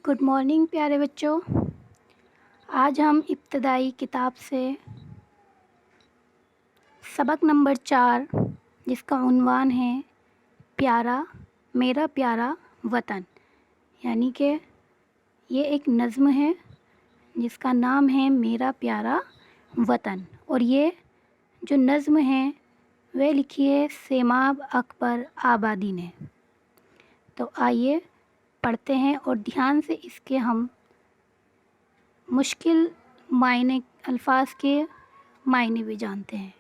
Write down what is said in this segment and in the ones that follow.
Good morning प्यारे बच्चों। आज हम इब्तदाई किताब से सबक नंबर 4 जिसका उन्वान है प्यारा मेरा प्यारा वतन, यानी कि ये एक नज़्म है जिसका नाम है मेरा प्यारा वतन। और ये जो नज़्म है वह लिखी है सेमाब अकबर आबादी ने। तो आइए पढ़ते हैं और ध्यान से इसके हम मुश्किल मायने अल्फाज के मायने भी जानते हैं।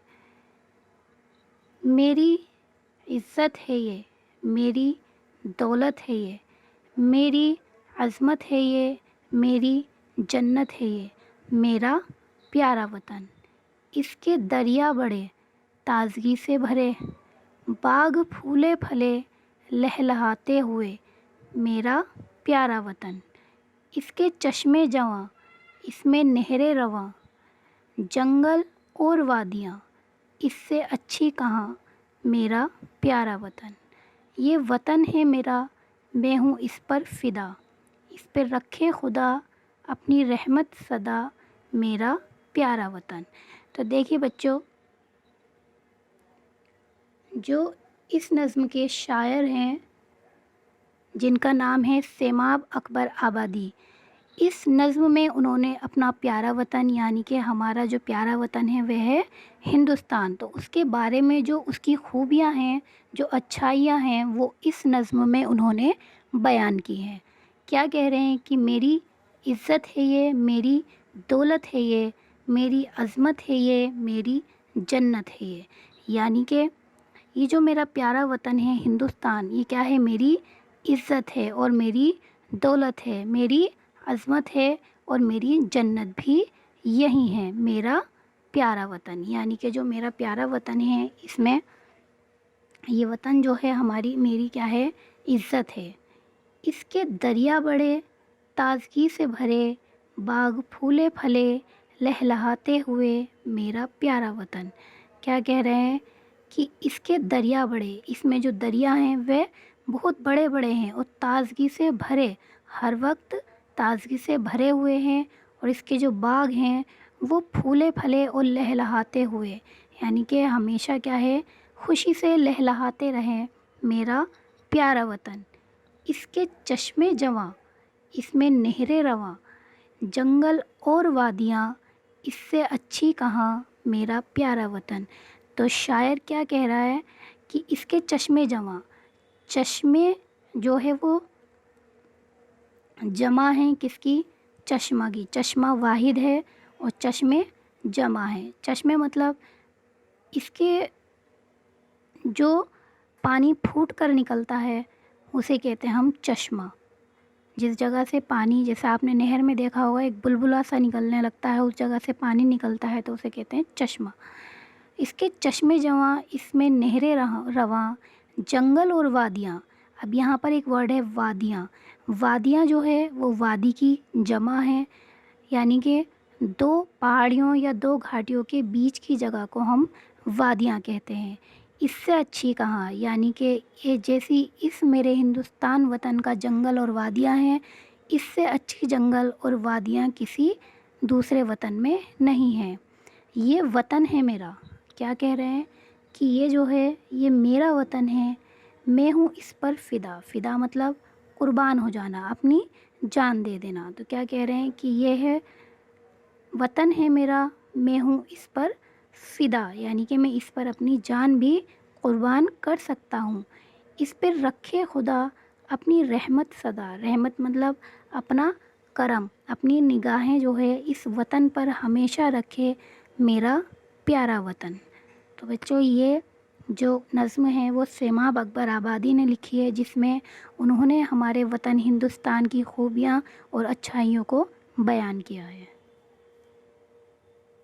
मेरी इज़्ज़त है ये, मेरी दौलत है ये, मेरी अज़मत है ये, मेरी जन्नत है ये, मेरा प्यारा वतन। इसके दरिया बड़े ताज़गी से भरे, बाग फूले फले लहलहाते हुए, मेरा प्यारा वतन। इसके चश्मे जवां, इसमें नहरें रवां, जंगल और वादियाँ, इससे अच्छी कहाँ, मेरा प्यारा वतन। ये वतन है मेरा, मैं हूँ इस पर फ़िदा, इस पर रखे खुदा अपनी रहमत सदा, मेरा प्यारा वतन। तो देखिए बच्चों, जो इस नज़्म के शायर हैं जिनका नाम है सेमाब अकबर आबादी, इस नज़्म में उन्होंने अपना प्यारा वतन यानी कि हमारा जो प्यारा वतन है वह है हिंदुस्तान, तो उसके बारे में जो उसकी खूबियाँ हैं, जो अच्छाइयाँ हैं, वो इस नज़्म में उन्होंने बयान की हैं। क्या कह रहे हैं कि मेरी इज़्ज़त है ये, मेरी दौलत है ये, मेरी अज़मत है ये, मेरी जन्नत है ये। यानी कि ये जो मेरा प्यारा वतन है हिंदुस्तान, ये क्या है, मेरी इज़्ज़त है और मेरी दौलत है, मेरी अज़मत है और मेरी जन्नत भी यही है, मेरा प्यारा वतन। यानी कि जो मेरा प्यारा वतन है, इसमें ये वतन जो है हमारी मेरी क्या है, इज़्ज़त है। इसके दरिया बड़े ताज़गी से भरे, बाग फूले फले लहलहाते हुए, मेरा प्यारा वतन। क्या कह रहे हैं कि इसके दरिया बड़े, इसमें जो दरिया हैं वह बहुत बड़े बड़े हैं और ताज़गी से भरे, हर वक्त ताज़गी से भरे हुए हैं। और इसके जो बाग हैं वो फूले फले और लहलहाते हुए, यानी कि हमेशा क्या है, खुशी से लहलहाते रहें, मेरा प्यारा वतन। इसके चश्मे जवां, इसमें नहरें रवां, जंगल और वादियाँ, इससे अच्छी कहाँ, मेरा प्यारा वतन। तो शायर क्या कह रहा है कि इसके चश्मे जवां, चश्मे जो है वो जमा हैं किसकी, चश्मा की। चश्मा वाहिद है और चश्मे जमा है। चश्मे मतलब इसके जो पानी फूट कर निकलता है उसे कहते हैं हम चश्मा। जिस जगह से पानी, जैसे आपने नहर में देखा होगा एक बुलबुला सा निकलने लगता है, उस जगह से पानी निकलता है तो उसे कहते हैं चश्मा। इसके चश्मे जवां, इसमें नहरें रवां, जंगल और वादियाँ। अब यहाँ पर एक वर्ड है वादियाँ। वादियाँ जो है वो वादी की जमा है, यानी कि दो पहाड़ियों या दो घाटियों के बीच की जगह को हम वादियाँ कहते हैं। इससे अच्छी कहाँ, यानी कि ये जैसी इस मेरे हिंदुस्तान वतन का जंगल और वादियाँ हैं, इससे अच्छी जंगल और वादियाँ किसी दूसरे वतन में नहीं हैं। ये वतन है मेरा। क्या कह रहे हैं कि ये जो है ये मेरा वतन है, मैं हूँ इस पर फ़िदा। फ़िदा मतलब कुर्बान हो जाना, अपनी जान दे देना। तो क्या कह रहे हैं कि ये है वतन है मेरा, मैं हूँ इस पर फ़िदा, यानी कि मैं इस पर अपनी जान भी कुर्बान कर सकता हूँ। इस पर रखे खुदा अपनी रहमत सदा। रहमत मतलब अपना करम, अपनी निगाहें जो है इस वतन पर हमेशा रखे, मेरा प्यारा वतन। तो बच्चों, ये जो नज़्म है वो सेमाब अकबर आबादी ने लिखी है, जिसमें उन्होंने हमारे वतन हिंदुस्तान की खूबियाँ और अच्छाइयों को बयान किया है।